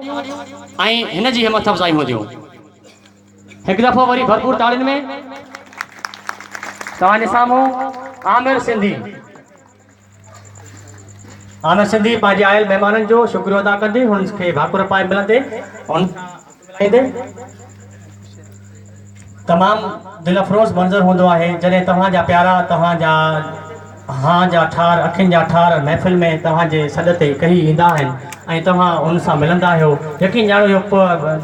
ऐं हिन जी हिम्मत अफ़ज़ाई हूंदियूं। हिकु दफ़ो वरी भरपूर ताड़ियुनि में तव्हांजे साम्हूं आमिर सिंधी पंहिंजे आयल महिमाननि जो शुक्रियो अदा कंदे हुनखे भाकुर पाए मिलंदे हुन मिलाईंदे तमामु दिलअफ़रोज़ मंज़र हूंदो आहे जॾहिं तव्हांजा प्यारा तव्हांजा हाँ जा ठार अखियुनि जा ठार महफ़िल में तव्हांजे सॾ ते कही ईंदा आहिनि ऐं तव्हां उन सां मिलंदा आहियो। यकीन ॼाणो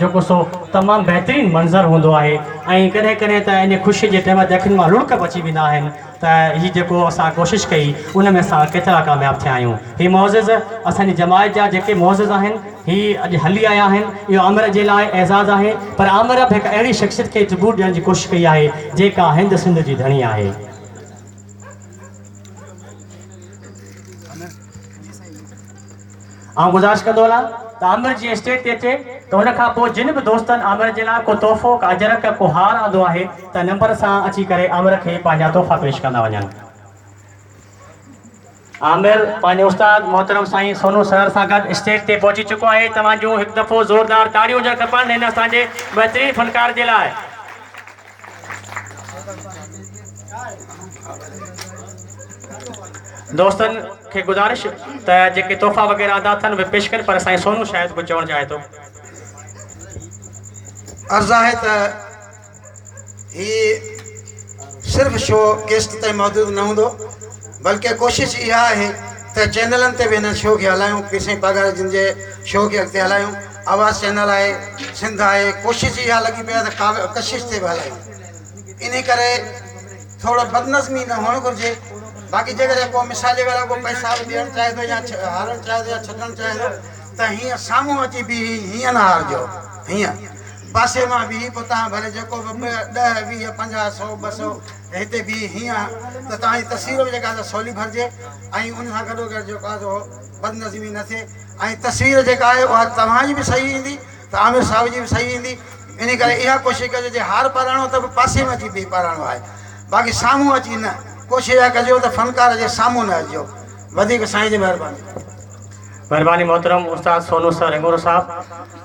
जेको सो तमामु बहितरीनु मंज़र हूंदो आहे ऐं कॾहिं कॾहिं त इन ख़ुशी जे टाइम ते अखियुनि मां लुड़क अची वेंदा आहिनि त हीउ जेको असां कोशिशि कई उन में असां केतिरा कामयाबु थिया आहियूं। हीअ मौज़िज़ असांजी जमायत जा जेके मौज़िज़ आहिनि हीअ अॼु हली आया आहिनि। इहो आमिर जे लाइ एज़ाज़ु आहे पर आमिर बि हिकु अहिड़ी शख़्सियत खे ट्रिब्यूट ॾियण जी कोशिशि कई आहे जेका हिंद सिंध जी धणी आहे। आउं गुज़ारिश कंदो हलां त आमिर जी स्टेज ते अचे त हुन खां पोइ जिन बि दोस्तनि आमिर जे लाइ को तोहफ़ो का अजरक को हार आंदो आहे त नंबर सां अची करे आमिर खे पंहिंजा तोहफ़ा पेश कंदा वञनि। आमिर पंहिंजे उस्ताद मोहतरम साईं सोनू सर सां गॾु स्टेज ते पहुची चुको आहे। तव्हांजो हिकु दफ़ो ज़ोरदार ताड़ियूं हुजणु खपनि हिन असांजे बहितरीनु फ़नकार जे लाइ। दोस्तनि खे गुज़ारिश त जेके तोहफ़ा वग़ैरह अदा थियनि उहे पेश कनि पर साईं सोनू शायदि कुझु चवणु चाहे थो। अर्ज़ु आहे त हीअ सिर्फ़ शो गेस्ट ताईं महदूद न हूंदो बल्कि कोशिशि इहा आहे त चैनलनि ते बि हिन शो खे हलायूं। पी साईं पघार जिन जे शो खे अॻिते हलायूं। आवाज़ चैनल आहे, सिंध आहे, कोशिशि इहा लॻी पई आहे त कशिश ते बि हलायूं। इन करे थोरो बदनज़मी न हुअणु घुरिजे। बाक़ी जेकॾहिं को मिसाल जे करे को पैसा ॾियणु चाहे थो या हारणु चाहे थो या छॾणु चाहे थो त हीअं साम्हूं अची बि हीअं न हारजो। हीअं पासे मां बि पोइ तव्हां भले जेको बि 10 20 50 100 200 हिते बि हीअं त तव्हांजी तस्वीर बि जेका सवली भरिजे ऐं उन सां गॾोगॾु जेको आहे बदनज़मी न थिए ऐं तस्वीर जेका आहे उहा तव्हांजी बि सही ईंदी त आमिर साहिब जी बि सही ईंदी। इन करे इहा कोशिशि कजे जे हार पाराइणो त बि पासे में अची बि पाराइणो आहे बाक़ी साम्हूं अची न। कोशिशि इहा कजो त फ़नकार जे साम्हूं न अचिजो। वधीक साईं जी महिरबानी मोहतरम उस्ताद सोनू सर हिंगोरो साहब।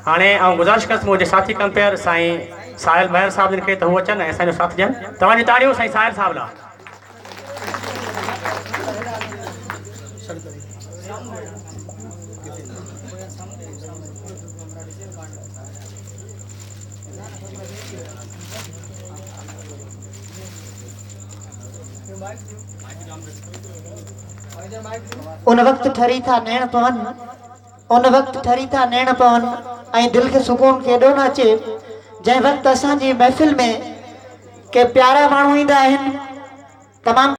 हाणे आउं गुज़ारिश कंदुसि मुंहिंजे साथी कंपेयर साईं साहिल महर साहब जिन खे त हू अचनि ऐं असांजो साथ ॾियनि। तव्हांजी ताड़ियूं साईं साहिल साहब लाइ। उन वक्त ठरी था नैण पवन ऐं दिल के सुकून केॾो न अचे जंहिं वक़्तु असांजी महफ़िल में के प्यारा माण्हू ईंदा आहिनि तमामु